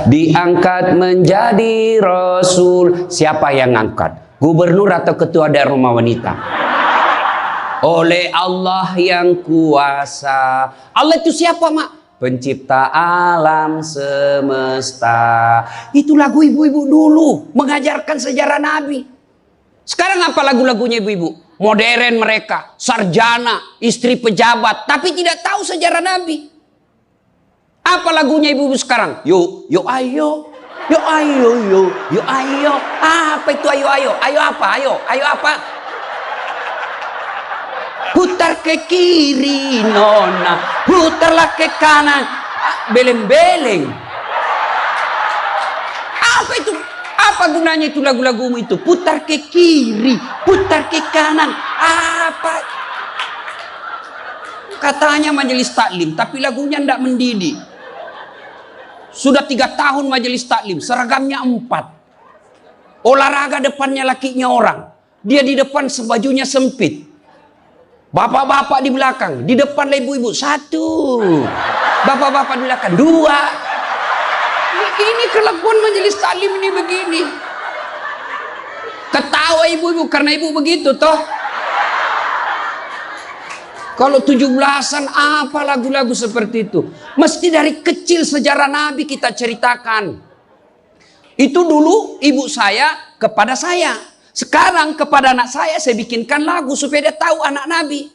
diangkat menjadi rasul. Siapa yang angkat? Gubernur atau ketua daerah rumah wanita? Oleh Allah yang kuasa. Allah itu siapa, Mak? Pencipta alam semesta. Itu lagu ibu-ibu dulu mengajarkan sejarah Nabi. Sekarang apa lagu-lagunya ibu-ibu? Modern mereka, sarjana, istri pejabat, tapi tidak tahu sejarah Nabi. Apa lagunya ibu-ibu sekarang? Yo, yo ayo. Yo ayo, yo, yo ayo. Apa itu ayo ayo? Ayo apa? Ayo, ayo apa? Putar ke kiri nona, putarlah ke kanan. Beleng-beleng. Apa itu? Apa gunanya itu lagu-lagumu itu? Putar ke kiri, putar ke kanan. Apa? Katanya majelis taklim, tapi lagunya tidak mendidik. Sudah 3 tahun majelis taklim, seragamnya 4. Olahraga depannya lakinya orang. Dia di depan sebajunya sempit. Bapak-bapak di belakang, di depan ibu-ibu 1. Bapak-bapak di belakang 2. Ini kelakuan majelis taklim ini begini. Ketawa ibu-ibu karena ibu begitu toh. Kalau 17-an apa lagu-lagu seperti itu? Mesti dari kecil sejarah Nabi kita ceritakan. Itu dulu ibu saya kepada saya. Sekarang kepada anak saya bikinkan lagu supaya dia tahu anak Nabi.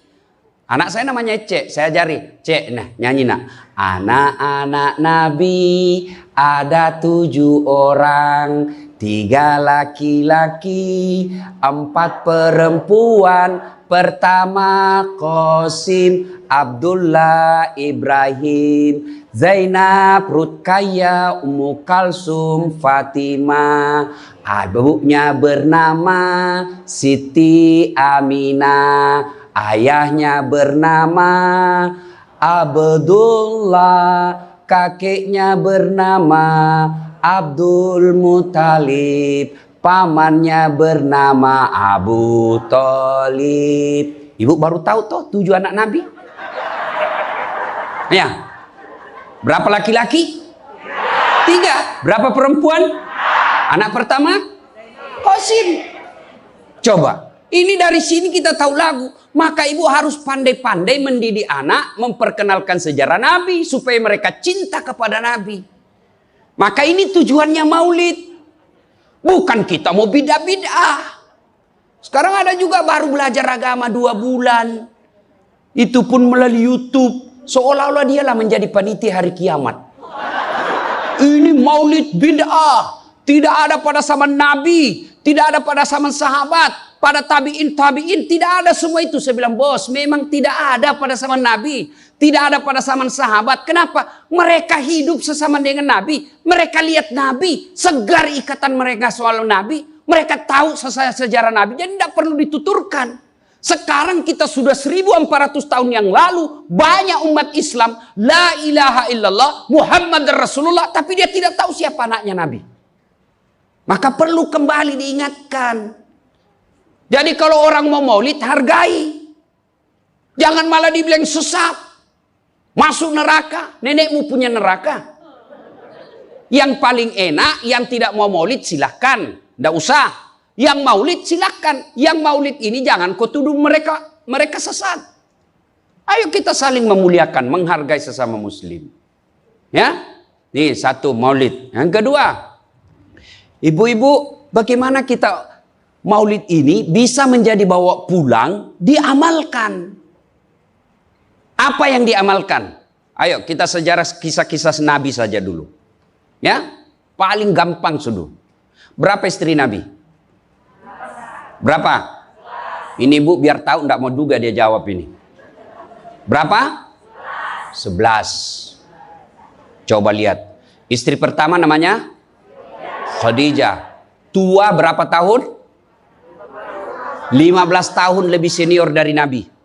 Anak saya namanya Cek, saya ajari. Cek, nah nyanyi nak. Anak-anak Nabi ada 7 orang. 3 laki-laki, 4 perempuan. Pertama Qasim, Abdullah, Ibrahim, Zainab, Rutkaya, Ummu Kalsum, Fatimah. Ibunya bernama Siti Aminah. Ayahnya bernama Abdullah. Kakeknya bernama Abdul Muthalib. Pamannya bernama Abu Thalib. Ibu baru tahu toh 7 anak Nabi? Ya. Berapa laki-laki? 3. Berapa perempuan? Anak pertama? Qasim. Coba. Ini dari sini kita tahu lagu. Maka ibu harus pandai-pandai mendidik anak, memperkenalkan sejarah Nabi supaya mereka cinta kepada Nabi. Maka ini tujuannya maulid. Bukan kita mau bid'ah. Sekarang ada juga baru belajar agama 2 bulan. Itu pun melalui YouTube. Seolah-olah dialah menjadi panitia hari kiamat. Ini maulid bid'ah. Tidak ada pada zaman Nabi. Tidak ada pada zaman sahabat. Pada tabi'in. Tidak ada semua itu. Saya bilang, bos, memang tidak ada pada zaman Nabi. Tidak ada pada zaman sahabat. Kenapa? Mereka hidup sesama dengan Nabi. Mereka lihat Nabi. Segar ikatan mereka soal Nabi. Mereka tahu sejarah Nabi. Jadi tidak perlu dituturkan. Sekarang kita sudah 1400 tahun yang lalu. Banyak umat Islam. La ilaha illallah. Muhammad Rasulullah. Tapi dia tidak tahu siapa anaknya Nabi. Maka perlu kembali diingatkan. Jadi kalau orang mau maulid, hargai. Jangan malah dibilang sesat. Masuk neraka, nenekmu punya neraka. Yang paling enak, yang tidak mau maulid silahkan. Tidak usah. Yang maulid silahkan. Yang maulid ini jangan kau tuduh mereka sesat. Ayo kita saling memuliakan, menghargai sesama muslim. Ya, ini 1 maulid. Yang kedua, ibu-ibu, bagaimana kita maulid ini bisa menjadi bawa pulang, diamalkan. Apa yang diamalkan? Ayo kita sejarah kisah-kisah Nabi saja dulu. Ya, paling gampang sudah. Berapa istri Nabi? Berapa? Ini ibu biar tahu, enggak mau duga dia jawab ini. Berapa? 11. Coba lihat. Istri pertama namanya Khadijah. Tua berapa tahun? 15 tahun lebih senior dari Nabi.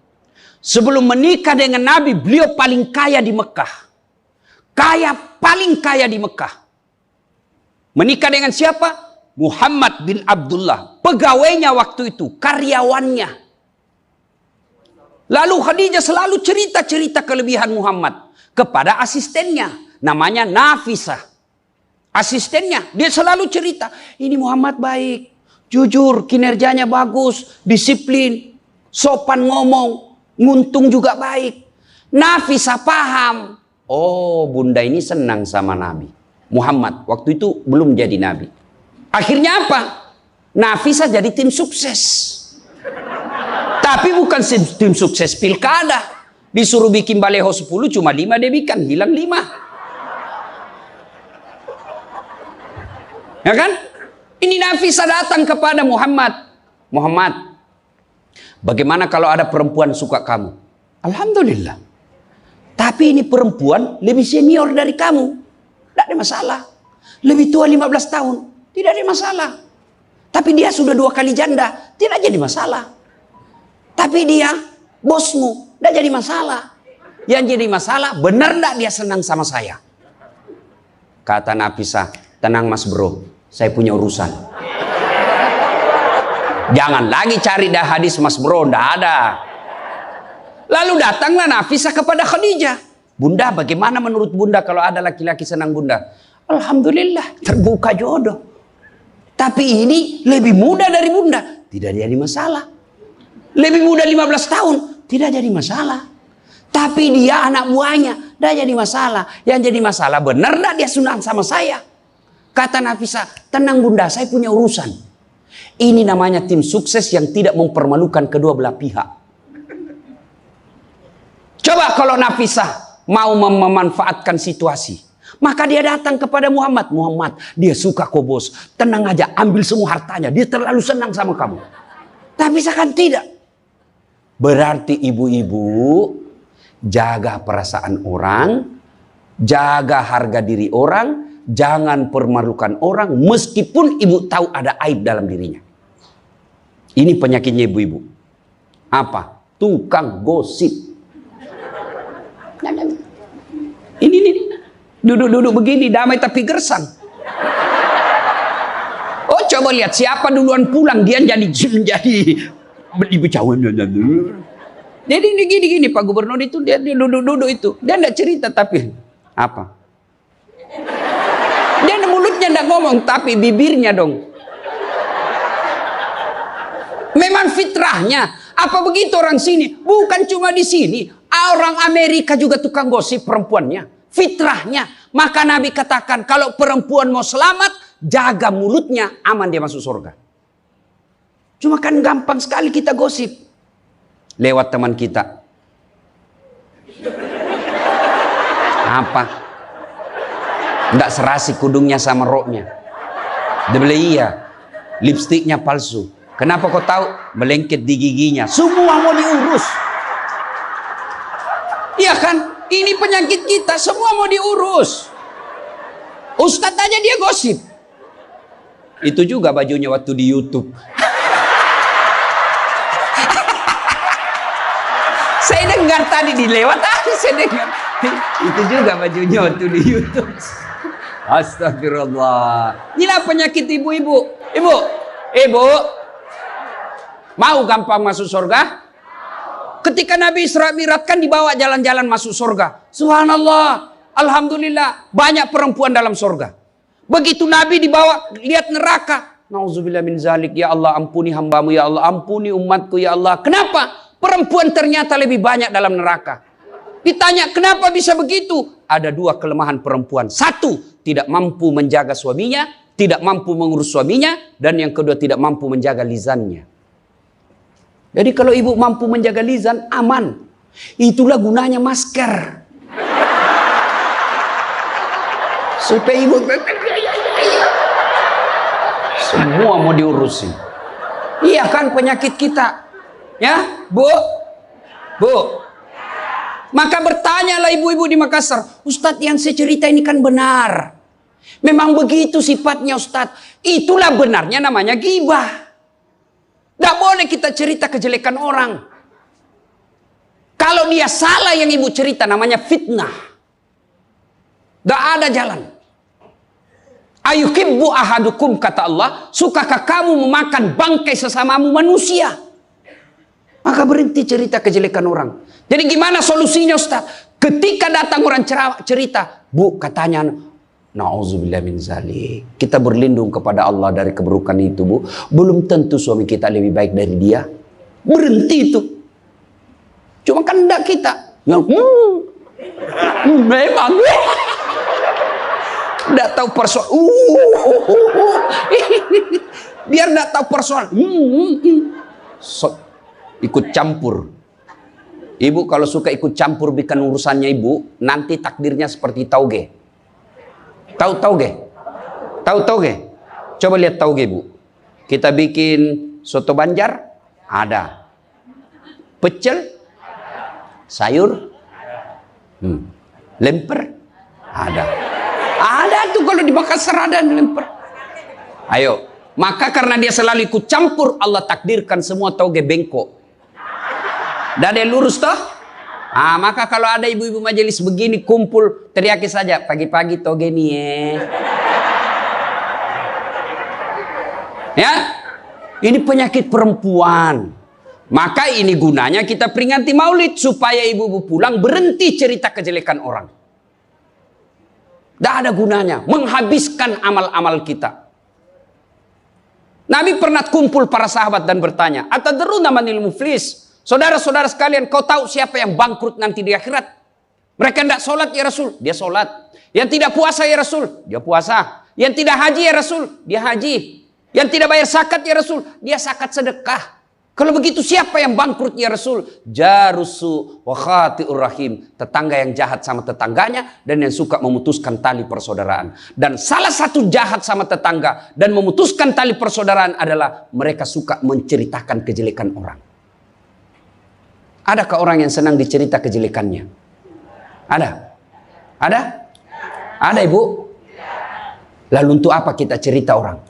Sebelum menikah dengan Nabi, beliau paling kaya di Mekah. Paling kaya di Mekah. Menikah dengan siapa? Muhammad bin Abdullah. Pegawainya waktu itu, karyawannya. Lalu Khadijah selalu cerita-cerita kelebihan Muhammad kepada asistennya. namanya Nafisah. Asistennya, dia selalu cerita, ini Muhammad baik, jujur, kinerjanya bagus, disiplin, sopan ngomong, nguntung juga baik. Nafisah paham, oh bunda ini senang sama Nabi Muhammad. Waktu itu belum jadi Nabi. Akhirnya apa? Nafisah jadi tim sukses. Tapi bukan tim sukses pilkada. Disuruh bikin baleho 10, cuma 5 dia bikin, hilang 5. Ya kan? Ini Nafisah datang kepada Muhammad. Muhammad, bagaimana kalau ada perempuan suka kamu? Alhamdulillah. Tapi ini perempuan lebih senior dari kamu. Tidak ada masalah. Lebih tua 15 tahun. Tidak ada masalah. Tapi dia sudah 2 kali janda. Tidak jadi masalah. Tapi dia bosmu. Tidak jadi masalah. Yang jadi masalah, benar tidak dia senang sama saya? Kata Nafisah, tenang mas bro, saya punya urusan. Jangan lagi cari dah hadis mas bro, tidak ada. Lalu datanglah Nafisah kepada Khadijah. Bunda, bagaimana menurut bunda kalau ada laki-laki senang bunda? Alhamdulillah, terbuka jodoh. Tapi ini lebih muda dari bunda, tidak jadi masalah. Lebih muda 15 tahun, tidak jadi masalah. Tapi dia anak buahnya, tidak jadi masalah. Yang jadi masalah, benar tidak dia senang sama saya? Kata Nafisah, tenang bunda, saya punya urusan. Ini namanya tim sukses yang tidak mempermalukan kedua belah pihak. Coba kalau Nafisah mau memanfaatkan situasi, maka dia datang kepada Muhammad. Muhammad, dia suka kok bos. Tenang aja, ambil semua hartanya. Dia terlalu senang sama kamu. Nafisah kan tidak. Berarti ibu-ibu jaga perasaan orang, jaga harga diri orang, jangan permalukan orang meskipun ibu tahu ada aib dalam dirinya. Ini penyakitnya ibu-ibu. Apa? Tukang gosip. Ini. Duduk-duduk begini, damai tapi gersang. Oh, coba lihat siapa duluan pulang, dia jadi ibu cawan. Jadi gini Pak Gubernur itu dia duduk-duduk itu. Dia enggak cerita tapi apa? Dia mulutnya enggak ngomong tapi bibirnya dong. Memang fitrahnya. Apa begitu orang sini? Bukan cuma di sini. Orang Amerika juga tukang gosip perempuannya. Fitrahnya. Maka Nabi katakan kalau perempuan mau selamat, jaga mulutnya, aman dia masuk surga. Cuma kan gampang sekali kita gosip. Lewat teman kita. Apa? Nggak serasi kudungnya sama roknya. Dia bilang iya. Lipstiknya palsu. Kenapa kau tahu? Melengket di giginya. Semua mau diurus. Iya kan? Ini penyakit kita. Semua mau diurus. Ustadz aja dia gosip. Itu juga bajunya waktu di YouTube. Saya dengar tadi dilewat tadi saya dengar. Itu juga bajunya waktu di YouTube. Astagfirullah. Inilah penyakit ibu-ibu. Ibu. Mau gampang masuk surga? Ketika Nabi Isra Mi'raj kan dibawa jalan-jalan masuk surga. Subhanallah. Alhamdulillah. Banyak perempuan dalam surga. Begitu Nabi dibawa lihat neraka. Nauzubillah min zalik. Ya Allah ampuni hambamu. Ya Allah ampuni umatku. Ya Allah. Kenapa? Perempuan ternyata lebih banyak dalam neraka. Ditanya kenapa bisa begitu? Ada 2 kelemahan perempuan. 1, tidak mampu menjaga suaminya. Tidak mampu mengurus suaminya. Dan yang kedua tidak mampu menjaga lisannya. Jadi kalau ibu mampu menjaga lisan, aman. Itulah gunanya masker. Supaya ibu semua mau diurusin. Iya kan penyakit kita. Ya, Bu. Maka bertanyalah ibu-ibu di Makassar. Ustadz yang saya cerita ini kan benar. Memang begitu sifatnya Ustadz. Itulah benarnya namanya ghibah. Tidak boleh kita cerita kejelekan orang. Kalau dia salah yang ibu cerita namanya fitnah. Tidak ada jalan. Ayuhibbu ahadukum kata Allah. Sukakah kamu memakan bangkai sesamamu manusia? Maka berhenti cerita kejelekan orang. Jadi gimana solusinya Ustaz? Ketika datang orang cerita, Bu, katanya, na'udzubillah min zalik. Kita berlindung kepada Allah dari keburukan itu, Bu. Belum tentu suami kita lebih baik dari dia. Berhenti itu. Cuma kan enggak kita. Yang memang. Enggak tahu persoalan. Biar enggak tahu persoalan. Ikut campur. Ibu kalau suka ikut campur bikin urusannya ibu, nanti takdirnya seperti tauge. Tahu tauge? Tahu tauge? Coba lihat tauge, Bu. Kita bikin soto Banjar, ada. Pecel, sayur, lemper, ada. Ada tuh kalau di Makassar ada lemper. Ayo, maka karena dia selalu ikut campur, Allah takdirkan semua tauge bengkok. Dan ada lurus toh? Maka kalau ada ibu-ibu majelis begini kumpul, teriaki saja, pagi-pagi toge nih ya. Ini penyakit perempuan. Maka ini gunanya kita peringati maulid supaya ibu-ibu pulang berhenti cerita kejelekan orang. Tidak ada gunanya, menghabiskan amal-amal kita. Nabi pernah kumpul para sahabat dan bertanya, atadruna manil muflis? Saudara-saudara sekalian, kau tahu siapa yang bangkrut nanti di akhirat? Mereka tidak sholat ya Rasul, dia sholat. Yang tidak puasa ya Rasul, dia puasa. Yang tidak haji ya Rasul, dia haji. Yang tidak bayar zakat ya Rasul, dia zakat sedekah. Kalau begitu siapa yang bangkrut ya Rasul? Jarusu wa khati'ur rahim. Tetangga yang jahat sama tetangganya dan yang suka memutuskan tali persaudaraan. Dan salah satu jahat sama tetangga dan memutuskan tali persaudaraan adalah mereka suka menceritakan kejelekan orang. Adakah orang yang senang dicerita kejelekannya? Ada? Ada? Ada, Ibu? Lalu untuk apa kita cerita orang?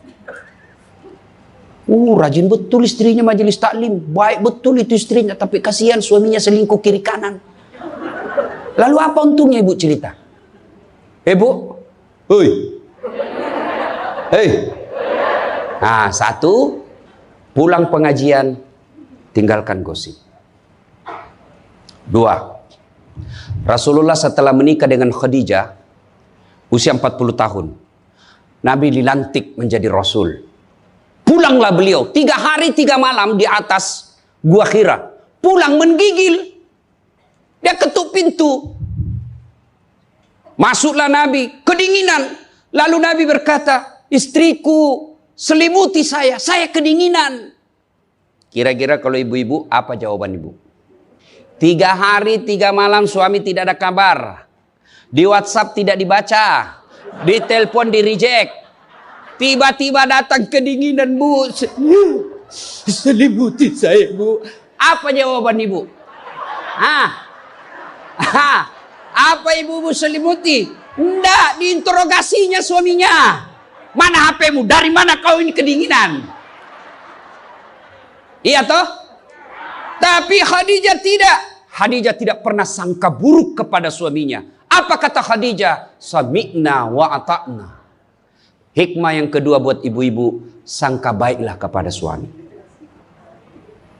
Rajin betul istrinya majelis taklim. Baik betul itu istrinya, tapi kasihan suaminya selingkuh kiri kanan. Lalu apa untungnya Ibu cerita? Bu? Hei. Hei. Satu, pulang pengajian, tinggalkan gosip. Dua, Rasulullah setelah menikah dengan Khadijah, usia 40 tahun, Nabi dilantik menjadi Rasul. Pulanglah beliau 3 hari 3 malam di atas Gua Hira. Pulang menggigil. Dia ketuk pintu. Masuklah Nabi, kedinginan. Lalu Nabi berkata, istriku selimuti saya kedinginan. Kira-kira kalau ibu-ibu, apa jawaban ibu? 3 hari 3 malam suami tidak ada kabar. Di WhatsApp tidak dibaca. Di telepon di reject. Tiba-tiba datang kedinginan, Bu. Selimuti saya, Bu. Apa jawaban ibu? Apa ibu selimuti? Enggak, diinterogasinya suaminya. Mana HP-mu? Dari mana kau ini kedinginan? Iya toh? Tapi Khadijah tidak. Khadijah tidak pernah sangka buruk kepada suaminya. Apa kata Khadijah? Sami'na wa ata'na. Hikmah yang kedua buat ibu-ibu, sangka baiklah kepada suami.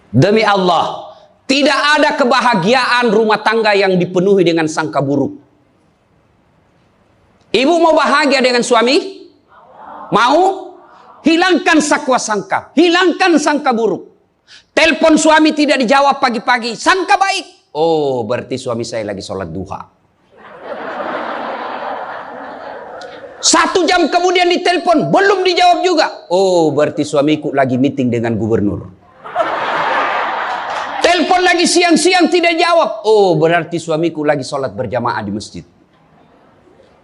Demi Allah, tidak ada kebahagiaan rumah tangga yang dipenuhi dengan sangka buruk. Ibu mau bahagia dengan suami? Mau? Hilangkan sakwa sangka, hilangkan sangka buruk. Telepon suami tidak dijawab pagi-pagi, sangka baik. Oh, berarti suami saya lagi sholat duha. 1 jam kemudian ditelepon, belum dijawab juga. Oh, berarti suamiku lagi meeting dengan gubernur. Telepon lagi siang-siang tidak jawab. Oh, berarti suamiku lagi sholat berjamaah di masjid.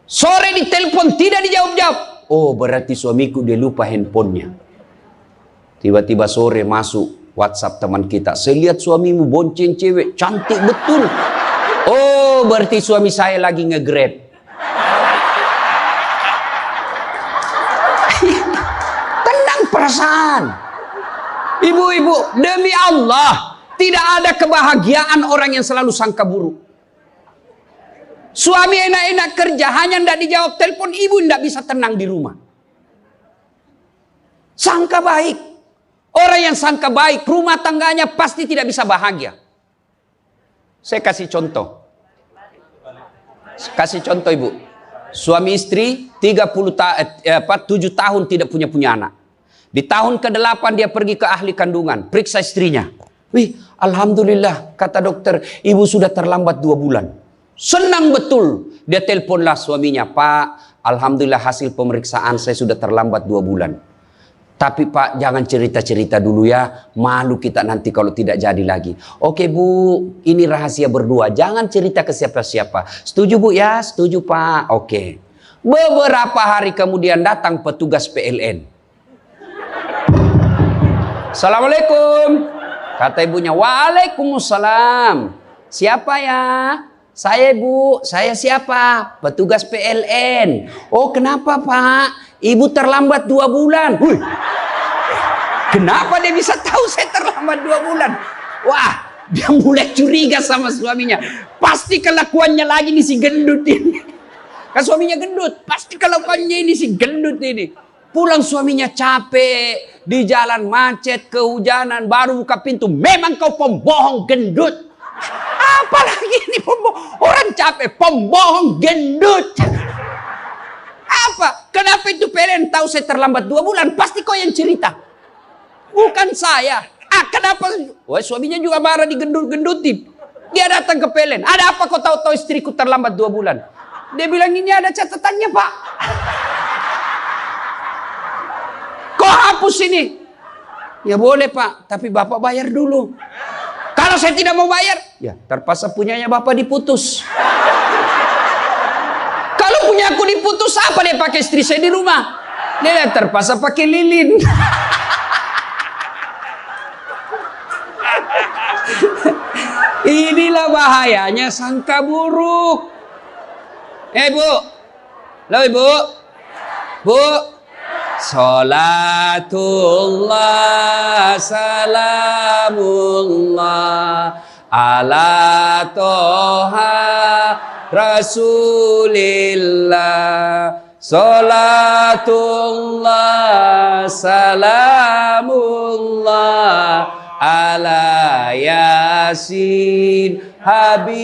Sore ditelepon tidak dijawab-jawab. Oh, berarti suamiku dia lupa handphonenya. Tiba-tiba sore masuk WhatsApp teman kita. Saya lihat suamimu bonceng cewek, cantik betul. Oh, berarti suami saya lagi nge-grab. Perasaan. Ibu-ibu, demi Allah, tidak ada kebahagiaan orang yang selalu sangka buruk. Suami enak-enak kerja, hanya tidak dijawab telepon, ibu tidak bisa tenang di rumah. Sangka baik. Orang yang sangka baik, rumah tangganya pasti tidak bisa bahagia. Saya kasih contoh. Kasih contoh ibu. Suami istri 7 tahun tidak punya anak. Di tahun ke-8 dia pergi ke ahli kandungan, periksa istrinya. Wih, alhamdulillah, kata dokter, ibu sudah terlambat 2 bulan. Senang betul. Dia teleponlah suaminya, Pak, alhamdulillah hasil pemeriksaan saya sudah terlambat 2 bulan. Tapi Pak, jangan cerita-cerita dulu ya. Malu kita nanti kalau tidak jadi lagi. Oke Bu, ini rahasia berdua. Jangan cerita ke siapa-siapa. Setuju Bu ya? Setuju Pak. Oke. Beberapa hari kemudian datang petugas PLN. Assalamualaikum. Kata ibunya, Waalaikumsalam. Siapa ya? Saya Bu. Saya siapa? Petugas PLN. Oh kenapa Pak? Ibu terlambat 2 bulan. Wih. Kenapa dia bisa tahu saya terlambat 2 bulan? Wah, dia mulai curiga sama suaminya. Pasti kelakuannya lagi nih si gendut ini. Kan suaminya gendut. Pasti kelakuannya ini si gendut ini. Pulang suaminya capek. Di jalan macet, kehujanan. Baru buka pintu. Memang kau pembohong gendut. Apalagi ini pembohong. Orang capek. Pembohong gendut. Apa? Kenapa itu PLN tahu saya terlambat 2 bulan? Pasti kau yang cerita. Bukan saya. Kenapa? Wah, suaminya juga marah digendut-gendutin. Dia datang ke PLN. Ada apa kau tahu-tahu istriku terlambat 2 bulan? Dia bilang ini ada catatannya Pak. Kau hapus ini. Ya boleh Pak. Tapi Bapak bayar dulu. Kalau saya tidak mau bayar. Ya terpaksa punyanya Bapak diputus. Kalau punya aku diputus, apa dia pakai istri saya di rumah? Dia terpaksa pakai lilin. Inilah bahayanya sangka buruk. Bu. Halo Ibu. Bu. Salatullah salamullah ala toha Rasulillah. Salatullah salamullah ala yasin habibillah.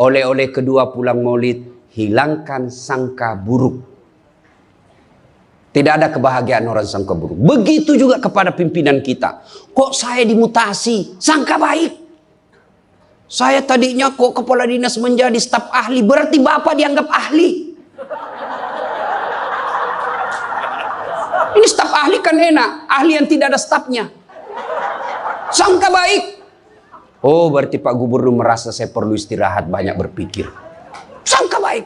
Oleh-oleh kedua pulang maulid, hilangkan sangka buruk. Tidak ada kebahagiaan orang sangka buruk. Begitu juga kepada pimpinan kita. Kok saya dimutasi? Sangka baik. Saya tadinya kok kepala dinas menjadi staf ahli. Berarti Bapak dianggap ahli. Ini staf ahli kan enak. Ahli yang tidak ada stafnya. Sangka baik. Oh berarti Pak Gubernur merasa saya perlu istirahat, banyak berpikir. Sangka baik.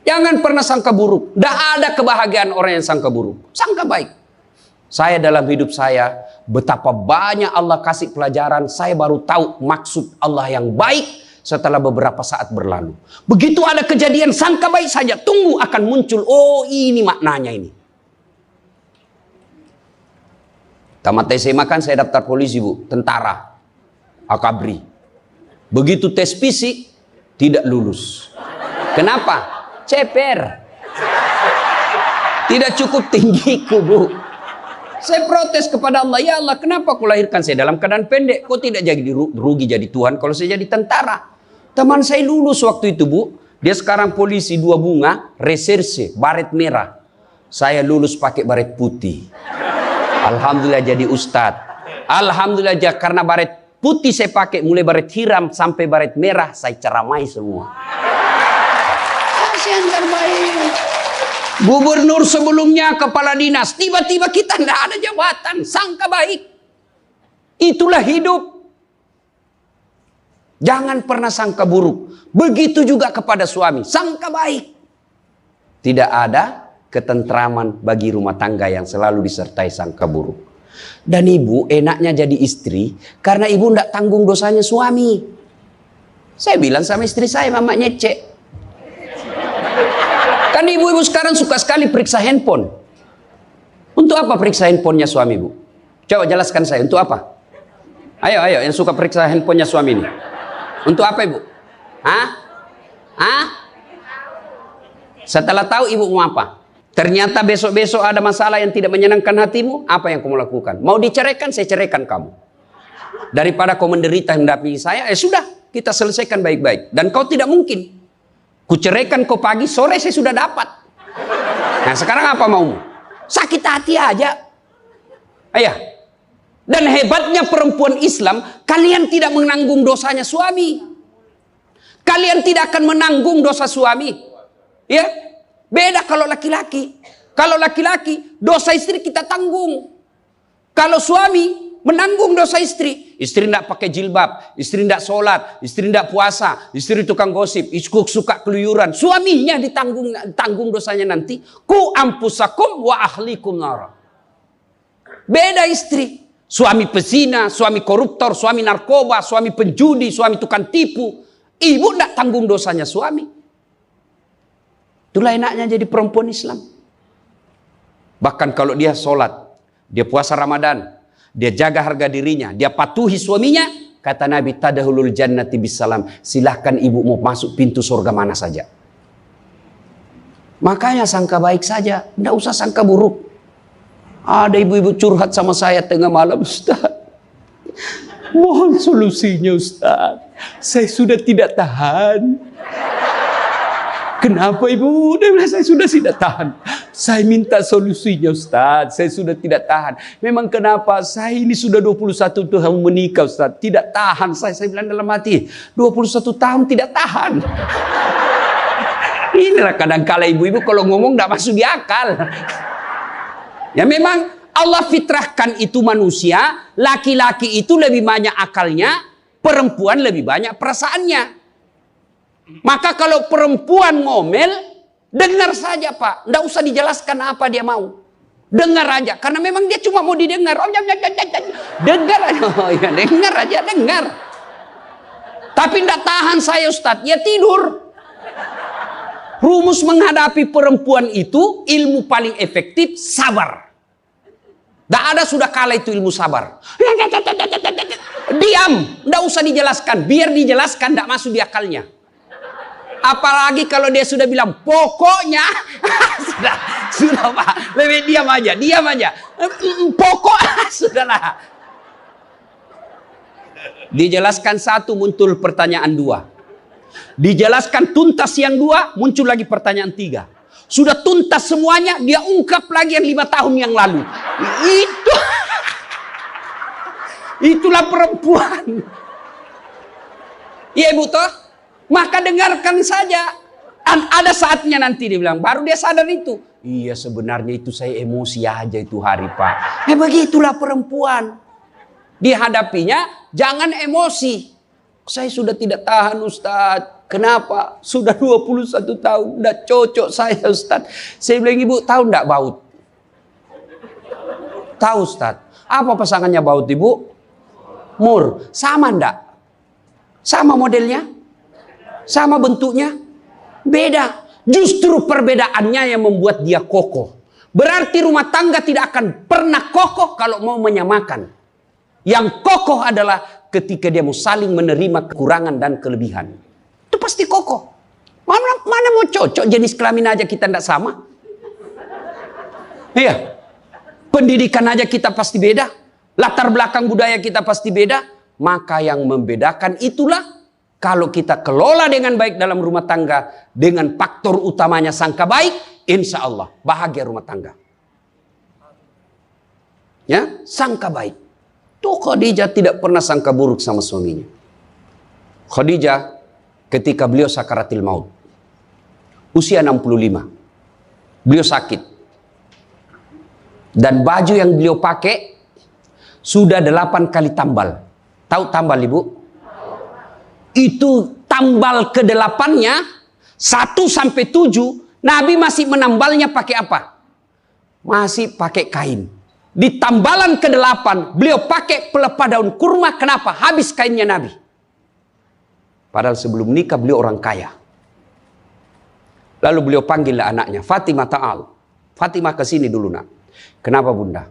Jangan pernah sangka buruk. Tidak ada kebahagiaan orang yang sangka buruk. Sangka baik. Saya dalam hidup saya, betapa banyak Allah kasih pelajaran. Saya baru tahu maksud Allah yang baik setelah beberapa saat berlalu. Begitu ada kejadian sangka baik saja, tunggu akan muncul. Oh ini maknanya ini. Tamat SMA kan saya daftar polisi Bu, tentara, akabri. Begitu tes fisik, tidak lulus. Kenapa? Ceper. Tidak cukup tinggiku Bu. Saya protes kepada Allah, ya Allah kenapa kau lahirkan saya dalam keadaan pendek? Kau tidak jadi rugi jadi Tuhan kalau saya jadi tentara. Teman saya lulus waktu itu Bu. Dia sekarang polisi 2 bunga, reserse, baret merah. Saya lulus pakai baret putih. Alhamdulillah jadi ustadz. Alhamdulillah karena baret putih saya pakai, mulai baret hiram sampai baret merah, saya ceramai semua. Yang terbaik. Gubernur sebelumnya kepala dinas, tiba-tiba kita tidak ada jabatan, sangka baik. Itulah hidup. Jangan pernah sangka buruk. Begitu juga kepada suami, sangka baik. Tidak ada ketentraman bagi rumah tangga yang selalu disertai sangka buruk. Dan ibu enaknya jadi istri karena ibu tidak tanggung dosanya suami. Saya bilang sama istri saya, mama nyecek. Kan ibu-ibu sekarang suka sekali periksa handphone. Untuk apa periksa handphonenya suami Bu? Coba jelaskan saya, untuk apa? Ayo yang suka periksa handphonenya suami ini. Untuk apa Ibu? Setelah tahu ibu mau apa? Ternyata besok-besok ada masalah yang tidak menyenangkan hatimu, apa yang kamu lakukan? Mau diceraikan, saya ceraikan kamu. Daripada kau menderita mendampingi saya, sudah, kita selesaikan baik-baik. Dan kau tidak mungkin kuceraikan kau pagi, sore saya sudah dapat. Nah sekarang apa maumu? Sakit hati aja. Ayah. Dan hebatnya perempuan Islam, kalian tidak menanggung dosanya suami. Kalian tidak akan menanggung dosa suami. Ya, beda kalau laki-laki. Kalau laki-laki, dosa istri kita tanggung. Kalau suami menanggung dosa istri. Istri tidak pakai jilbab, istri tidak sholat, istri tidak puasa, istri tukang gosip, istri suka keluyuran. Suaminya ditanggung dosanya nanti. Ku ampusakum wa ahlikum nar. Beda istri. Suami pezina, suami koruptor, suami narkoba, suami penjudi, suami tukang tipu. Ibu tidak tanggung dosanya suami. Itulah enaknya jadi perempuan Islam. Bahkan kalau dia sholat, dia puasa Ramadan, dia jaga harga dirinya, dia patuhi suaminya, kata Nabi, tadahulul jannati bisalam. Silahkan ibu mau masuk pintu surga mana saja. Makanya sangka baik saja, tidak usah sangka buruk. Ada ibu-ibu curhat sama saya tengah malam, Ustaz. Mohon solusinya Ustaz. Saya sudah tidak tahan. Kenapa ibu? Dia bilang saya sudah tidak tahan. Saya minta solusinya Ustaz. Saya sudah tidak tahan. Memang kenapa? Saya ini sudah 21 tahun menikah Ustaz. Tidak tahan. Saya bilang dalam hati. 21 tahun tidak tahan. Inilah kadang-kala ibu-ibu kalau ngomong tidak masuk di akal. Ya memang Allah fitrahkan itu manusia, laki-laki itu lebih banyak akalnya, perempuan lebih banyak perasaannya. Maka kalau perempuan ngomel, dengar saja Pak, tidak usah dijelaskan apa dia mau. Dengar aja, karena memang dia cuma mau didengar. Dengar aja, oh, ya, dengar aja, dengar. Tapi tidak tahan saya Ustadz, ya tidur. Rumus menghadapi perempuan itu, ilmu paling efektif, sabar. Tidak ada sudah kalah itu ilmu sabar. Diam, tidak usah dijelaskan. Biar dijelaskan tidak masuk di akalnya. Apalagi kalau dia sudah bilang pokoknya, sudah Pak, lebih diam aja. Pokok, sudahlah. Dijelaskan satu, muncul pertanyaan dua. Dijelaskan tuntas yang dua, muncul lagi pertanyaan tiga. Sudah tuntas semuanya, dia ungkap lagi yang 5 tahun yang lalu. Itulah perempuan. Iya ibu toh? Maka dengarkan saja. Ada saatnya nanti dia bilang, baru dia sadar itu. Iya sebenarnya itu saya emosi aja itu hari Pak. Begitulah perempuan. Dihadapinya jangan emosi. Saya sudah tidak tahan Ustadz. Kenapa? Sudah 21 tahun. Tidak cocok saya Ustadz. Saya bilang ibu tahu tidak baut? Tahu Ustadz. Apa pasangannya baut ibu? Mur. Sama enggak? Sama modelnya? Sama bentuknya? Beda. Justru perbedaannya yang membuat dia kokoh. Berarti rumah tangga tidak akan pernah kokoh kalau mau menyamakan. Yang kokoh adalah ketika dia mau saling menerima kekurangan dan kelebihan. Itu pasti kokoh. Mana mau cocok jenis kelamin aja kita tidak sama. Iya. Pendidikan aja kita pasti beda. Latar belakang budaya kita pasti beda. Maka yang membedakan itulah kalau kita kelola dengan baik dalam rumah tangga. Dengan faktor utamanya sangka baik. Insya Allah bahagia rumah tangga. Ya, sangka baik. Tuh Khadijah tidak pernah sangka buruk sama suaminya. Khadijah ketika beliau sakaratil maut. Usia 65. Beliau sakit. Dan baju yang beliau pakai sudah 8 kali tambal. Tahu tambal ibu? Itu tambal ke-8-nya 1 sampai 7. Nabi masih menambalnya pakai apa? Masih pakai kain. Di tambalan ke-8 beliau pakai pelepah daun kurma. Kenapa? Habis kainnya Nabi. Padahal sebelum nikah beliau orang kaya. Lalu beliau panggillah anaknya, Fatimah ta'al. Fatimah ke sini dulu nak. Kenapa bunda?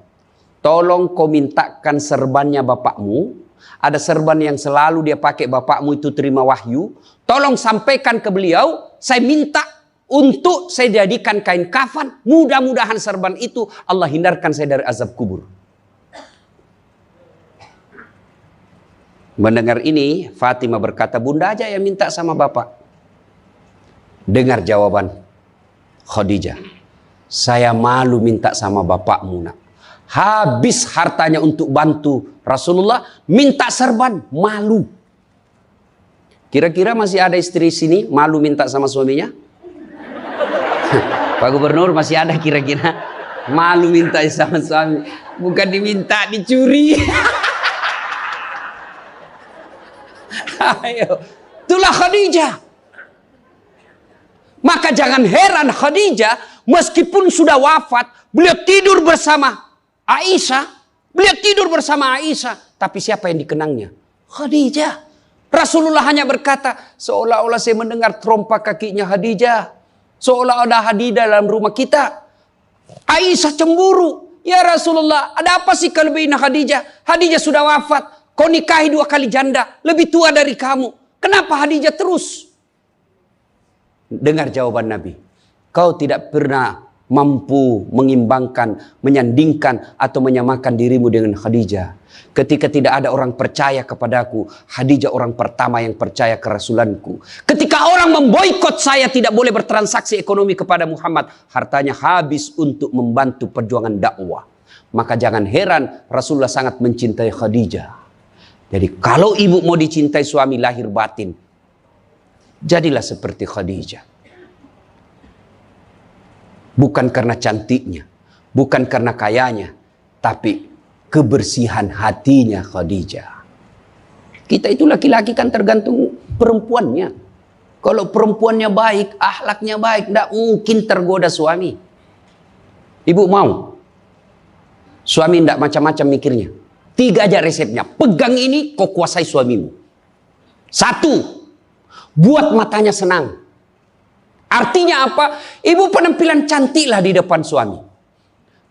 Tolong kau mintakan serbannya bapakmu. Ada serban yang selalu dia pakai bapakmu itu terima wahyu. Tolong sampaikan ke beliau. Saya minta untuk saya jadikan kain kafan. Mudah-mudahan serban itu Allah hindarkan saya dari azab kubur. Mendengar ini, Fatimah berkata, bunda aja yang minta sama bapak. Dengar jawaban Khadijah. Saya malu minta sama bapakmu, nak. Habis hartanya untuk bantu Rasulullah, minta serban, malu. Kira-kira masih ada istri sini malu minta sama suaminya? Pak Gubernur, masih ada kira-kira malu minta sama suami? Bukan diminta, dicuri. Ayo, itulah Khadijah. Maka jangan heran Khadijah meskipun sudah wafat, beliau tidur bersama Aisyah. Beliau tidur bersama Aisyah. Tapi siapa yang dikenangnya? Khadijah. Rasulullah hanya berkata, seolah-olah saya mendengar trompa kakinya Khadijah. Seolah ada Khadijah dalam rumah kita. Aisyah cemburu. Ya Rasulullah, ada apa sih kelebihan Khadijah? Khadijah sudah wafat. Kau nikahi 2 kali janda, lebih tua dari kamu. Kenapa Khadijah terus? Dengar jawaban Nabi. Kau tidak pernah mampu mengimbangkan, menyandingkan, atau menyamakan dirimu dengan Khadijah. Ketika tidak ada orang percaya kepadaku, Khadijah orang pertama yang percaya kerasulanku. Ketika orang memboikot saya, tidak boleh bertransaksi ekonomi kepada Muhammad, hartanya habis untuk membantu perjuangan dakwah. Maka jangan heran Rasulullah sangat mencintai Khadijah. Jadi kalau ibu mau dicintai suami lahir batin, jadilah seperti Khadijah. Bukan karena cantiknya, bukan karena kayanya, tapi kebersihan hatinya Khadijah. Kita itu laki-laki kan tergantung perempuannya. Kalau perempuannya baik, akhlaknya baik, tidak mungkin tergoda suami. Ibu mau suami tidak macam-macam mikirnya. 3 aja resepnya. Pegang ini, kau kuasai suamimu. 1, buat matanya senang. Artinya apa? Ibu penampilan cantiklah di depan suami.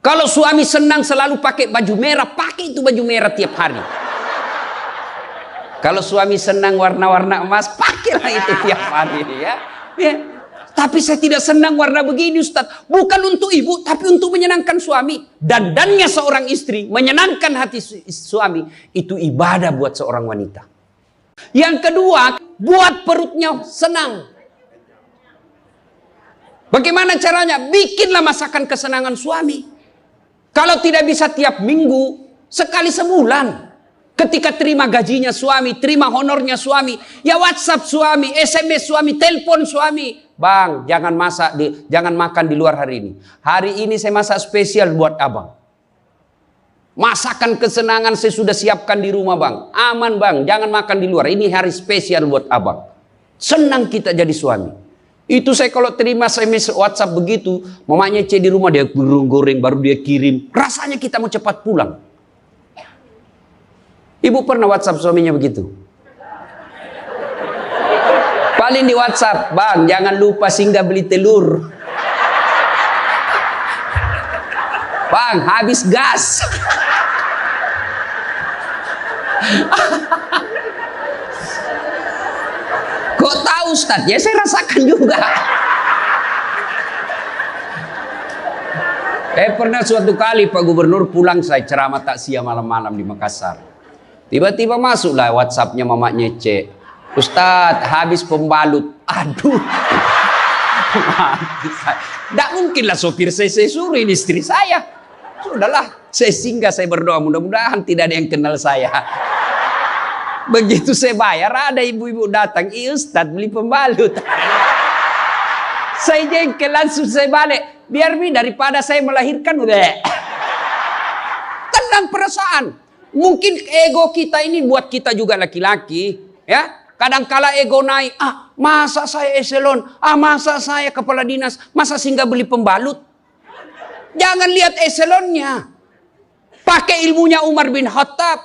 Kalau suami senang selalu pakai baju merah, pakai itu baju merah tiap hari. Kalau suami senang warna-warna emas, pakailah itu tiap hari. Ya. Tapi saya tidak senang warna begini, Ustaz. Bukan untuk ibu, tapi untuk menyenangkan suami. Dandannya seorang istri, menyenangkan hati suami, itu ibadah buat seorang wanita. Yang kedua, buat perutnya senang. Bagaimana caranya? Bikinlah masakan kesenangan suami. Kalau tidak bisa tiap minggu, sekali sebulan. Ketika terima gajinya suami, terima honornya suami, ya WhatsApp suami, SMS suami, telepon suami. Bang, jangan makan di luar hari ini. Hari ini saya masak spesial buat abang. Masakan kesenangan saya sudah siapkan di rumah bang. Aman bang, jangan makan di luar. Ini hari spesial buat abang. Senang kita jadi suami. Itu saya kalau terima SMS WhatsApp begitu, mamanya C di rumah dia goreng baru dia kirim. Rasanya kita mau cepat pulang. Ibu pernah WhatsApp suaminya begitu? Paling di WhatsApp, bang jangan lupa singgah beli telur. Bang habis gas. Kok tahu Ustaz? Ya saya rasakan juga. Pernah suatu kali Pak Gubernur pulang, saya ceramah takziah malam-malam di Makassar. Tiba-tiba masuklah WhatsAppnya mamanya C. Ustadz habis pembalut. Aduh. Tidak mungkinlah sopir saya suruh ini istri saya. Sudahlah, saya singgah, saya berdoa mudah-mudahan tidak ada yang kenal saya. Begitu saya bayar, ada ibu-ibu datang, Ustadz beli pembalut. Saya jengkel, langsung saya balik. Biar daripada saya melahirkan, udah. Tenang perasaan. Mungkin ego kita ini buat kita juga laki-laki, ya. Kadangkala ego naik, masa saya eselon, masa saya kepala dinas, masa singgah beli pembalut. Jangan lihat eselonnya. Pakai ilmunya Umar bin Khattab.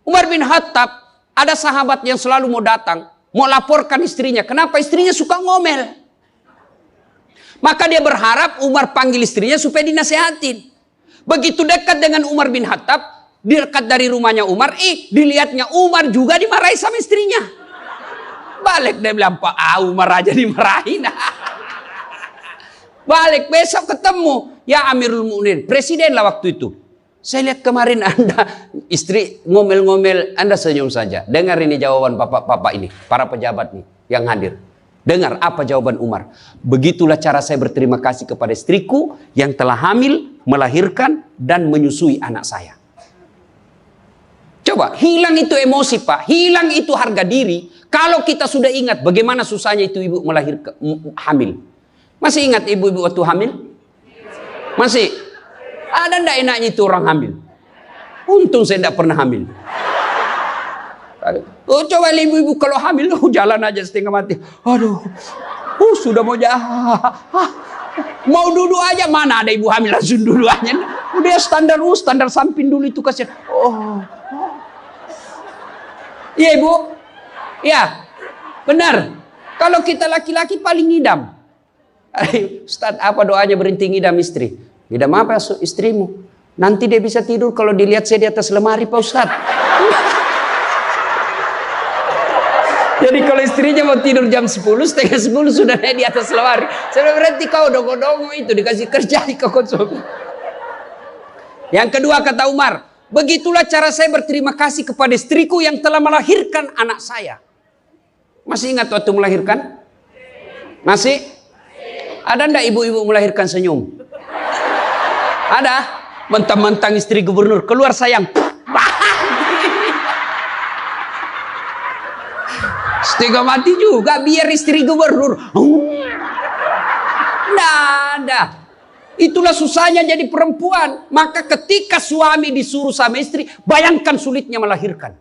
Umar bin Khattab, ada sahabat yang selalu mau datang, mau laporkan istrinya. Kenapa? Istrinya suka ngomel. Maka dia berharap Umar panggil istrinya supaya dinasehatin. Begitu dekat dengan Umar bin Khattab, dekat dari rumahnya Umar, dilihatnya Umar juga dimarahi sama istrinya. Balik dia bilang, Pak Umar aja dimarahin. Balik besok ketemu, ya Amirul Mukminin, presiden lah waktu itu. Saya lihat kemarin Anda, istri ngomel-ngomel, Anda senyum saja. Dengar ini jawaban bapak-bapak ini, para pejabat nih yang hadir. Dengar apa jawaban Umar. Begitulah cara saya berterima kasih kepada istriku yang telah hamil, melahirkan, dan menyusui anak saya. Coba, hilang itu emosi Pak, hilang itu harga diri. Kalau kita sudah ingat bagaimana susahnya itu ibu melahirkan, hamil. Masih ingat ibu-ibu waktu hamil? Masih? Ada ndak enaknya itu orang hamil? Untung saya ndak pernah hamil. Oh, coba ibu-ibu kalau hamil, jalan aja setengah mati. Aduh, sudah mau mau duduk aja, mana ada ibu hamil langsung duduk aja. Udah standar samping dulu itu kasihan. Iya ibu, ya benar. Kalau kita laki-laki paling ngidam. Ustaz, apa doanya berhenti ngidam istri? Ngidam apa istrimu? Nanti dia bisa tidur kalau dilihat saya di atas lemari Pak Ustaz. Jadi kalau istrinya mau tidur jam 10, setengah 10 sudah naik di atas lemari. Saya berarti kau dongo-dongo itu dikasih kerja di konsumsi. Yang kedua kata Umar, begitulah cara saya berterima kasih kepada istriku yang telah melahirkan anak saya. Masih ingat waktu melahirkan? Masih? Ada ndak ibu-ibu melahirkan senyum? Ada? Mentang-mentang istri gubernur keluar sayang. Setengah mati juga biar istri gubernur. Nggak ada. Itulah susahnya jadi perempuan. Maka ketika suami disuruh sama istri, bayangkan sulitnya melahirkan.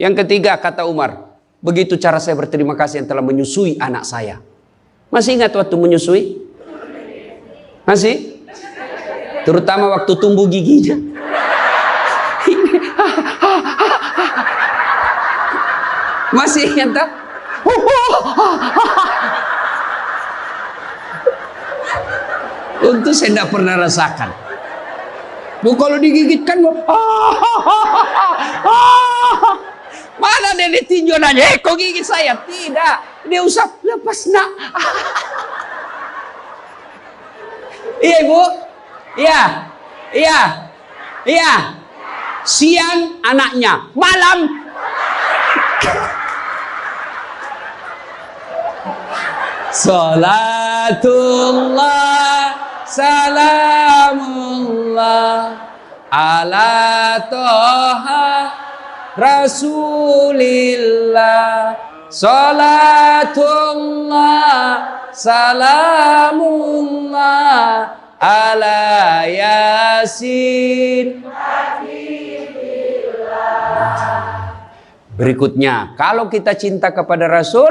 Yang ketiga kata Umar, begitu cara saya berterima kasih yang telah menyusui anak saya. Masih ingat waktu menyusui? Masih? Terutama waktu tumbuh giginya. Masih ingat tak? Untuk saya tidak pernah rasakan. Bu kalau digigitkan, mana dia ditinjau nanya, kok gigit saya? Tidak, dia usap, lepas nak. Iya ibu, iya. Siang anaknya, malam. Salatullah salamullah ala toha rasulillah. Salatullah salamullah ala yasin. Berikutnya, kalau kita cinta kepada Rasul,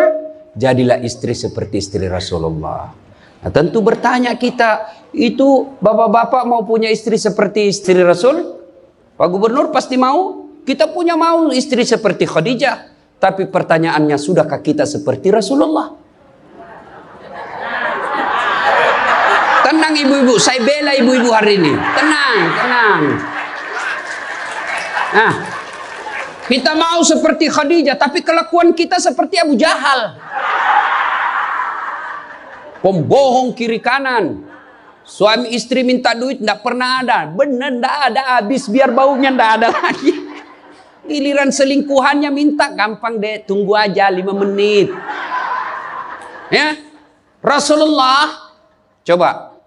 jadilah istri seperti istri Rasulullah. Nah, tentu bertanya kita, itu bapak-bapak mau punya istri seperti istri Rasul? Pak Gubernur pasti mau. Kita punya mau istri seperti Khadijah. Tapi pertanyaannya, sudahkah kita seperti Rasulullah? Tenang ibu-ibu, saya bela ibu-ibu hari ini. Tenang. Nah, kita mau seperti Khadijah, tapi kelakuan kita seperti Abu Jahal. Pembohong kiri kanan. Suami istri minta duit tidak pernah ada. Benar tidak ada, habis biar baunya tidak ada lagi. Giliran selingkuhannya minta, gampang deh, tunggu aja 5 menit. Ya, Rasulullah coba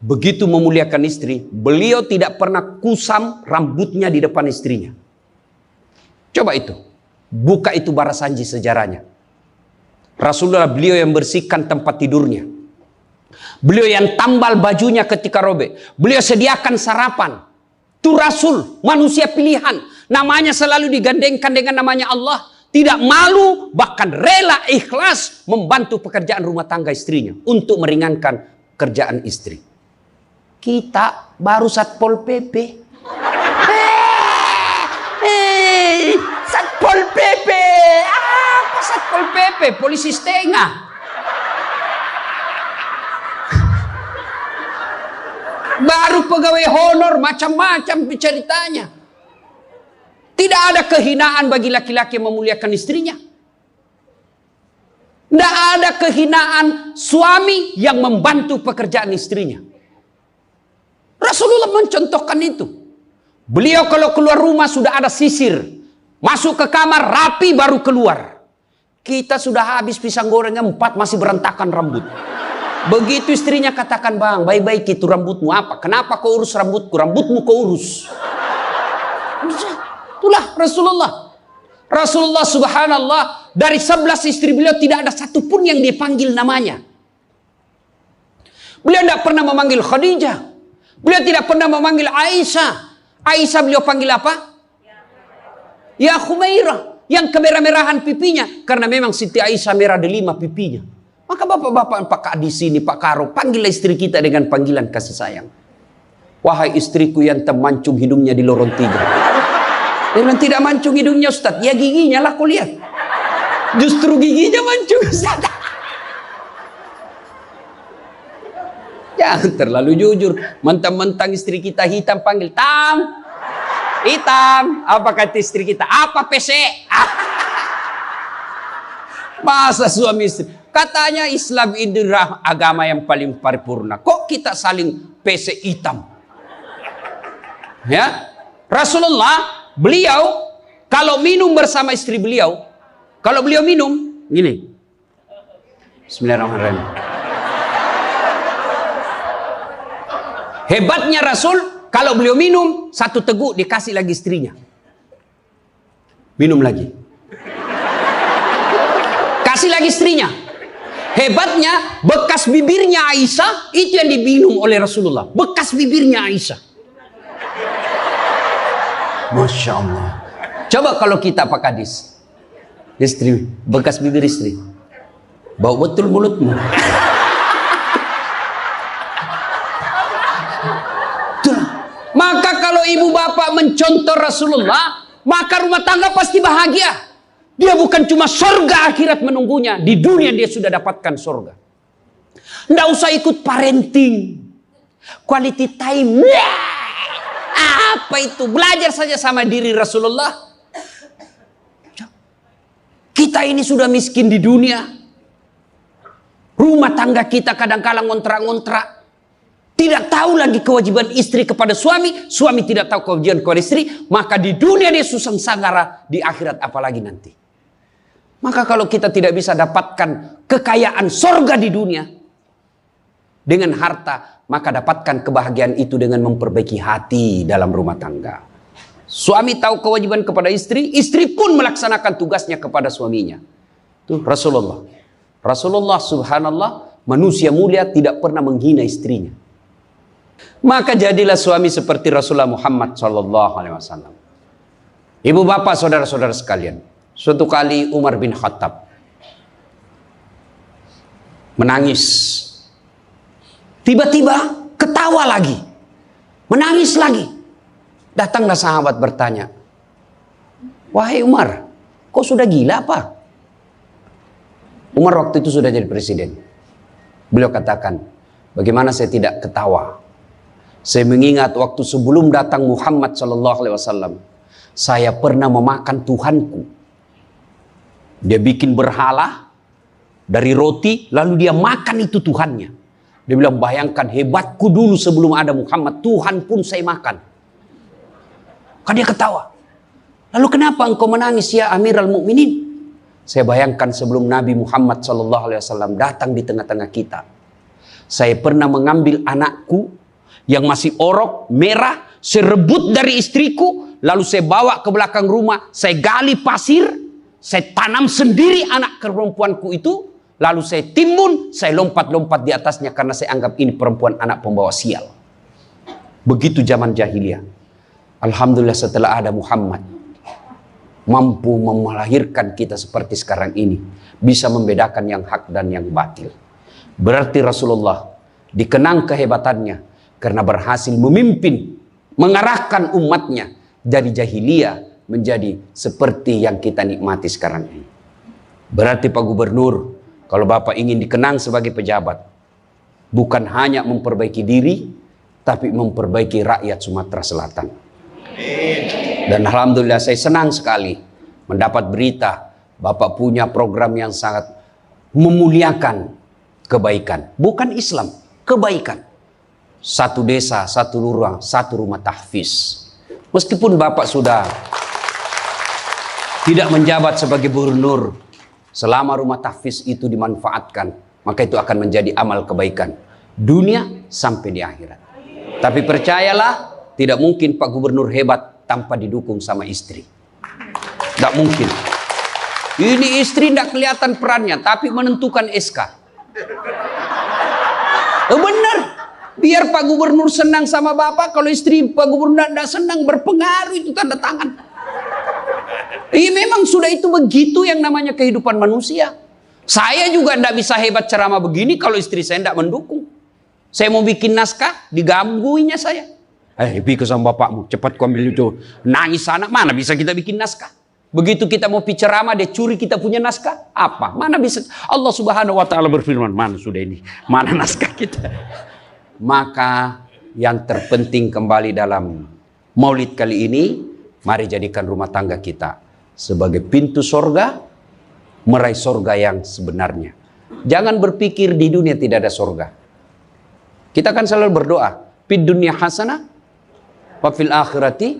begitu memuliakan istri, beliau tidak pernah kusam rambutnya di depan istrinya. Coba itu, buka itu Barasanji sejarahnya. Rasulullah beliau yang bersihkan tempat tidurnya. Beliau yang tambal bajunya ketika robek. Beliau sediakan sarapan. Itu Rasul, manusia pilihan. Namanya selalu digandengkan dengan namanya Allah. Tidak malu, bahkan rela ikhlas membantu pekerjaan rumah tangga istrinya. Untuk meringankan kerjaan istri. Kita baru Satpol PP. Satpol PP. Apa Satpol PP? Polisi setengah. Baru pegawai honor, macam-macam ceritanya. Tidak ada kehinaan bagi laki-laki yang memuliakan istrinya. Tidak ada kehinaan suami yang membantu pekerjaan istrinya. Rasulullah mencontohkan itu. Beliau kalau keluar rumah sudah ada sisir. Masuk ke kamar rapi baru keluar. Kita sudah habis pisang gorengnya 4 masih berantakan rambut. Begitu istrinya katakan, bang, baik-baik itu rambutmu apa? Kenapa kau urus rambutku? Rambutmu kau urus. Itulah Rasulullah. Rasulullah subhanallah, dari 11 istri beliau tidak ada satupun yang dia panggil namanya. Beliau tidak pernah memanggil Khadijah. Beliau tidak pernah memanggil Aisyah. Aisyah beliau panggil apa? Ya Khumairah. Yang kemerah-merahan pipinya. Karena memang Siti Aisyah merah delima pipinya. Maka bapak-bapak Pak di sini, Pak Karo, panggillah istri kita dengan panggilan kasih sayang. Wahai istriku yang termancung hidungnya di lorong 3. Yang tidak mancung hidungnya Ustaz, ya giginya lah kau lihat. Justru giginya mancung Ustaz. Jangan terlalu jujur. Mentang-mentang istri kita hitam panggil Tam. Hitam. Apa kata istri kita? Apa PC? Masa suami istri? Katanya Islam ini agama yang paling paripurna. Kok kita saling PC hitam? Ya, Rasulullah beliau kalau minum bersama istri beliau, kalau beliau minum gini. Bismillahirrahmanirrahim. Hebatnya Rasul, kalau beliau minum, 1 teguk dikasih lagi istrinya. Minum lagi. Kasih lagi istrinya. Hebatnya, bekas bibirnya Aisyah, itu yang diminum oleh Rasulullah. Bekas bibirnya Aisyah. Masya Allah. Coba kalau kita Pak Kadis. Istri, bekas bibir istri. Bau betul mulutmu. Maka kalau ibu bapak mencontoh Rasulullah, maka rumah tangga pasti bahagia. Dia bukan cuma surga akhirat menunggunya. Di dunia dia sudah dapatkan surga. Nggak usah ikut parenting. Quality time. Apa itu? Belajar saja sama diri Rasulullah. Kita ini sudah miskin di dunia. Rumah tangga kita kadang-kala ngontrak-ngontrak. Tidak tahu lagi kewajiban istri kepada suami. Suami tidak tahu kewajiban kepada istri. Maka di dunia dia susah sanggara. Di akhirat apalagi nanti. Maka kalau kita tidak bisa dapatkan kekayaan sorga di dunia. Dengan harta. Maka dapatkan kebahagiaan itu dengan memperbaiki hati dalam rumah tangga. Suami tahu kewajiban kepada istri. Istri pun melaksanakan tugasnya kepada suaminya. Itu Rasulullah. Rasulullah subhanallah. Manusia mulia tidak pernah menghina istrinya. Maka jadilah suami seperti Rasulullah Muhammad SAW. Ibu bapak saudara-saudara sekalian. Suatu kali Umar bin Khattab menangis. Tiba-tiba ketawa lagi. Menangis lagi. Datanglah sahabat bertanya. Wahai Umar, kok sudah gila apa? Umar waktu itu sudah jadi presiden. Beliau katakan, bagaimana saya tidak ketawa? Saya mengingat waktu sebelum datang Muhammad SAW, saya pernah memakan Tuhanku. Dia bikin berhala dari roti, lalu dia makan itu Tuhannya. Dia bilang, bayangkan hebatku dulu sebelum ada Muhammad, Tuhan pun saya makan. Kan dia ketawa. Lalu kenapa engkau menangis ya Amirul Mukminin? Saya bayangkan sebelum Nabi Muhammad SAW datang di tengah-tengah kita. Saya pernah mengambil anakku yang masih orok, merah, saya rebut dari istriku, lalu saya bawa ke belakang rumah, saya gali pasir, saya tanam sendiri anak perempuanku itu, lalu saya timbun, saya lompat-lompat di atasnya karena saya anggap ini perempuan anak pembawa sial. Begitu zaman jahiliyah. Alhamdulillah setelah ada Muhammad, mampu melahirkan kita seperti sekarang ini, bisa membedakan yang hak dan yang batil. Berarti Rasulullah dikenang kehebatannya, karena berhasil memimpin, mengarahkan umatnya dari jahiliyah menjadi seperti yang kita nikmati sekarang ini. Berarti Pak Gubernur, kalau Bapak ingin dikenang sebagai pejabat, bukan hanya memperbaiki diri, tapi memperbaiki rakyat Sumatera Selatan. Dan Alhamdulillah saya senang sekali mendapat berita Bapak punya program yang sangat memuliakan kebaikan. Bukan Islam, kebaikan. satu desa, satu lurah, satu rumah tahfiz. Meskipun Bapak sudah tidak menjabat sebagai gubernur, selama rumah tahfiz itu dimanfaatkan, maka itu akan menjadi amal kebaikan dunia sampai di akhirat. Tapi percayalah, tidak mungkin Pak Gubernur hebat tanpa didukung sama istri. Tidak mungkin. Ini istri tidak kelihatan perannya, tapi menentukan SK. Benar. Biar Pak Gubernur senang sama Bapak, kalau istri Pak Gubernur tidak senang, berpengaruh itu tanda tangan. Memang sudah itu begitu yang namanya kehidupan manusia. Saya juga tidak bisa hebat ceramah begini kalau istri saya tidak mendukung. Saya mau bikin naskah, digangguinya saya. Pergi sama bapakmu, cepat kau ambil itu. Nangis sana, mana bisa kita bikin naskah? Begitu kita mau ceramah, dia curi kita punya naskah. Apa? Mana bisa? Allah Subhanahu wa Ta'ala berfirman, mana sudah ini? Mana naskah kita? Maka yang terpenting kembali dalam maulid kali ini, mari jadikan rumah tangga kita sebagai pintu sorga, meraih sorga yang sebenarnya. Jangan berpikir di dunia tidak ada sorga. Kita kan selalu berdoa, fid dunya hasanah, wa fil akhirati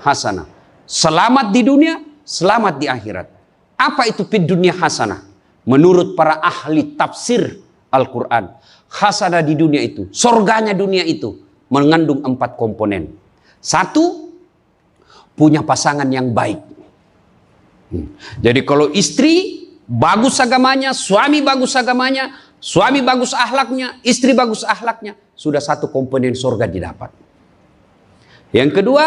hasanah. Selamat di dunia, selamat di akhirat. Apa itu fid dunya hasanah? Menurut para ahli tafsir Al-Quran, hasanah di dunia itu, sorganya dunia itu mengandung 4 komponen. 1, punya pasangan yang baik. Jadi kalau istri bagus agamanya, suami bagus agamanya, suami bagus akhlaknya, istri bagus akhlaknya, sudah 1 komponen sorga didapat. Yang kedua,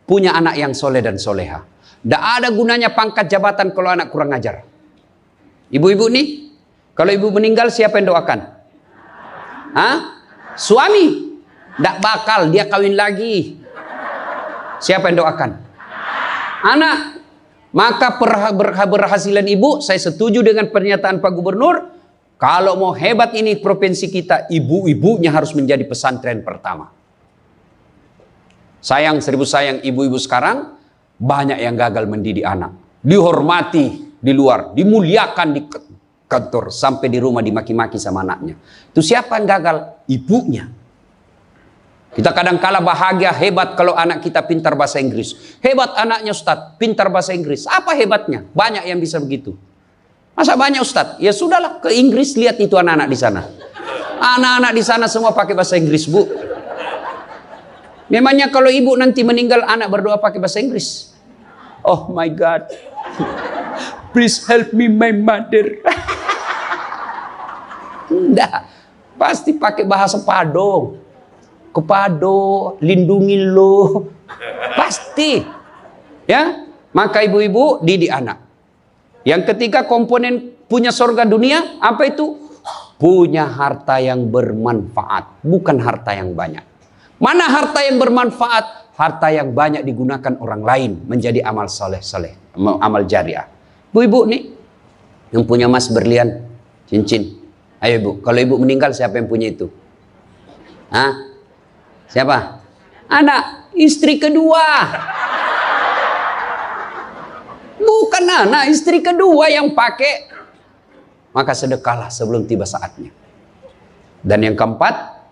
punya anak yang soleh dan soleha. Tidak ada gunanya pangkat jabatan kalau anak kurang ajar. Ibu-ibu nih, kalau ibu meninggal siapa yang doakan? Hah? Suami. Tidak bakal, dia kawin lagi. Siapa yang doakan? Anak. Maka berhasilan ibu, saya setuju dengan pernyataan Pak Gubernur. Kalau mau hebat ini provinsi kita, ibu-ibunya harus menjadi pesantren pertama. Sayang, seribu sayang, ibu-ibu sekarang banyak yang gagal mendidik anak. Dihormati di luar, dimuliakan di kantor, sampai di rumah dimaki-maki sama anaknya. Itu siapa yang gagal? Ibunya. Kita kadang-kala bahagia, hebat kalau anak kita pintar bahasa Inggris. Hebat anaknya Ustadz, pintar bahasa Inggris. Apa hebatnya? Banyak yang bisa begitu. Masa banyak Ustadz? Ya sudahlah, ke Inggris lihat itu anak-anak di sana. Anak-anak di sana semua pakai bahasa Inggris, Bu. Memangnya kalau ibu nanti meninggal, anak berdoa pakai bahasa Inggris? Oh my God. Please help me my mother. Enggak. Pasti pakai bahasa Padang. Kepado, lindungi lo. Pasti. Ya, maka ibu-ibu didik anak. Yang ketiga komponen punya sorga dunia, apa itu? Punya harta yang bermanfaat, bukan harta yang banyak. Mana harta yang bermanfaat? Harta yang banyak digunakan orang lain menjadi amal soleh-soleh, amal jariah. Bu-ibu nih, yang punya emas berlian, cincin. Ayo ibu, kalau ibu meninggal siapa yang punya itu? Hah? Siapa? Anak, istri kedua. Bukan anak, istri kedua yang pakai. Maka sedekahlah sebelum tiba saatnya. Dan yang keempat,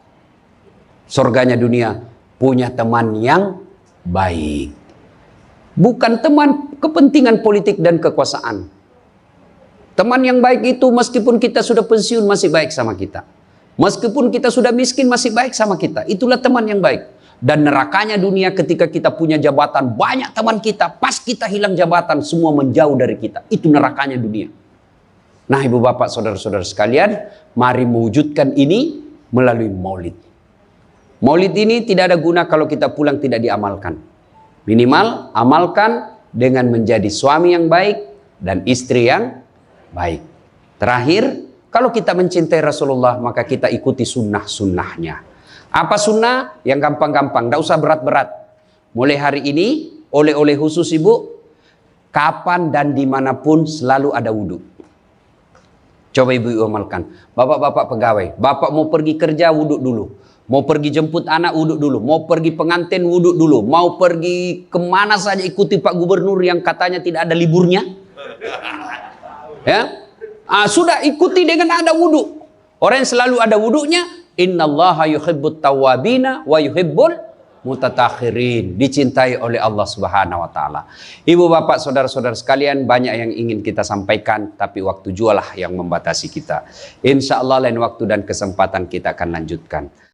surganya dunia, punya teman yang baik. Bukan teman kepentingan politik dan kekuasaan. Teman yang baik itu meskipun kita sudah pensiun masih baik sama kita. Meskipun kita sudah miskin masih baik sama kita. Itulah teman yang baik. Dan nerakanya dunia ketika kita punya jabatan, banyak teman kita, pas kita hilang jabatan, semua menjauh dari kita. Itu nerakanya dunia. Nah ibu bapak saudara-saudara sekalian, mari mewujudkan ini melalui maulid. Maulid ini tidak ada guna kalau kita pulang tidak diamalkan. Minimal amalkan dengan menjadi suami yang baik dan istri yang baik. Terakhir, kalau kita mencintai Rasulullah, maka kita ikuti sunnah-sunnahnya. Apa sunnah? Yang gampang-gampang, tidak usah berat-berat. Mulai hari ini, oleh-oleh khusus ibu, kapan dan dimanapun selalu ada wudhu. Coba ibu amalkan. Bapak-bapak pegawai, bapak mau pergi kerja, wudhu dulu. Mau pergi jemput anak, wudhu dulu. Mau pergi pengantin, wudhu dulu. Mau pergi kemana saja, ikuti Pak Gubernur yang katanya tidak ada liburnya. Ya. Sudah ikuti dengan ada wudhu. Orang yang selalu ada wudhunya, Innallaha yuhibbut tawwabina wa yuhibbul mutatakhirin. Dicintai oleh Allah Subhanahu wa taala. Ibu bapak saudara-saudara sekalian, banyak yang ingin kita sampaikan, tapi waktu jualah yang membatasi kita. Insya Allah lain waktu dan kesempatan kita akan lanjutkan.